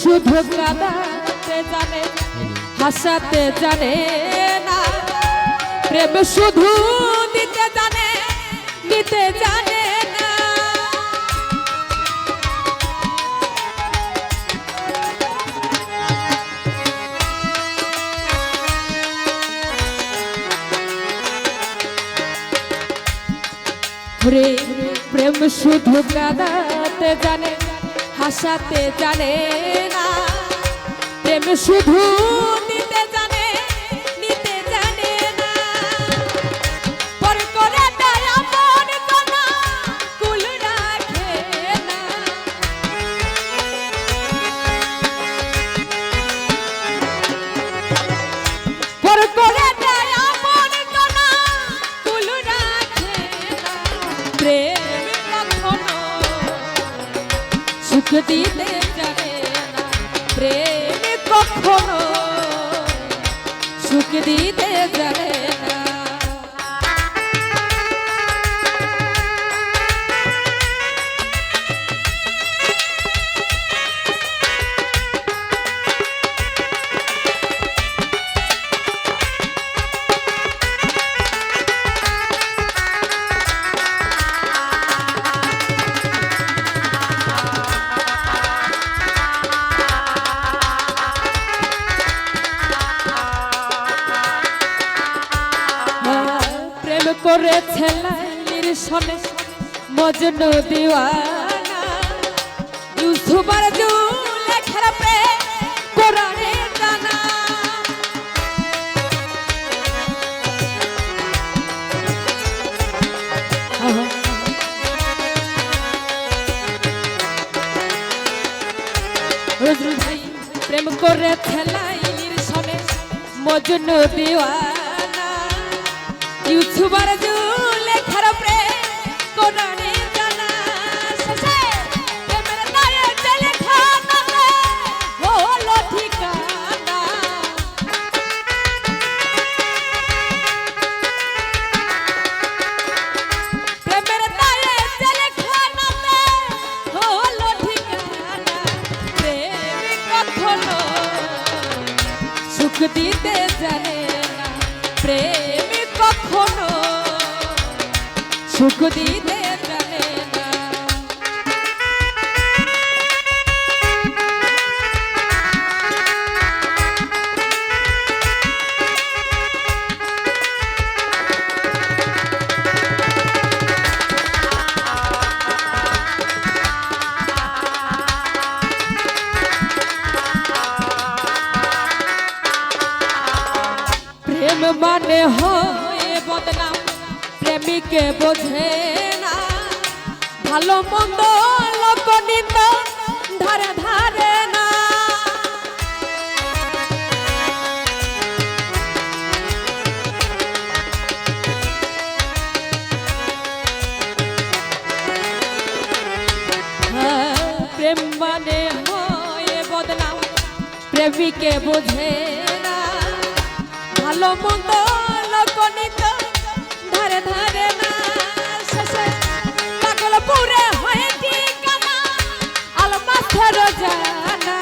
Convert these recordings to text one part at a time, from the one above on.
শুধু কাঁদাতে জানে হাসাতে জানে না, প্রেম শুধু দিতে জানে নিতে জানে না। প্রেম শুধু কাঁদাতে জানে হাসাতে জানে না, প্রেম শুধু দিতে জানে নিতে জানে না। পর করে দেয় আপন জানা কুল রাখে না, পর করে দেয় আপন জানা কুল রাখে না। প্রেম কখনো সুখ দিতে জানে না, প্রেম কখনো সুখ দিতে জানে না। করেছে লাইলির সনে মজনু দিওয়ানা, ইউসুফ আর জুলেখার প্রেম কোরআনে জানা। নজরুল ভাই প্রেম করেছে লাইলির সনে মজনু দিওয়ানা, ইউসুফ আর জুলেখার প্রেম কোরআনে জানা। শেষে প্রেমের দায়ে জেলখানাতে হলো ঠিকানা, প্রেমের দায়ে জেলখানাতে হলো ঠিকানা। প্রেম কখনো সুখ দিতে জানে না, প্রেম কখনো সুখ দিতে জানে না। প্রেম মানে হয় বদনাম, প্রেমিকে বোঝে না, ভালো মন্দ লোকনিত ধারে ধারে না। প্রেম মানে হয় বদনাম, প্রেমিকে বোঝে না, ভালো মন্দ লোকনিত ধারে ধারে না। শেষে পাগল পুরে হয়ে ঠিকানা আলমাথের জানা,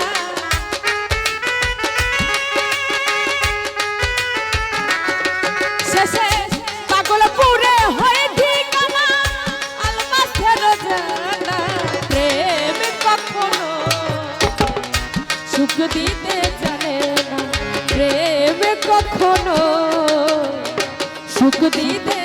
শেষে পাগল পুরে হয়ে ঠিকানা আলমাথের জানা। প্রেম কখনো সুখ দিতে জানে না, প্রেম কখনো সুখ দিতে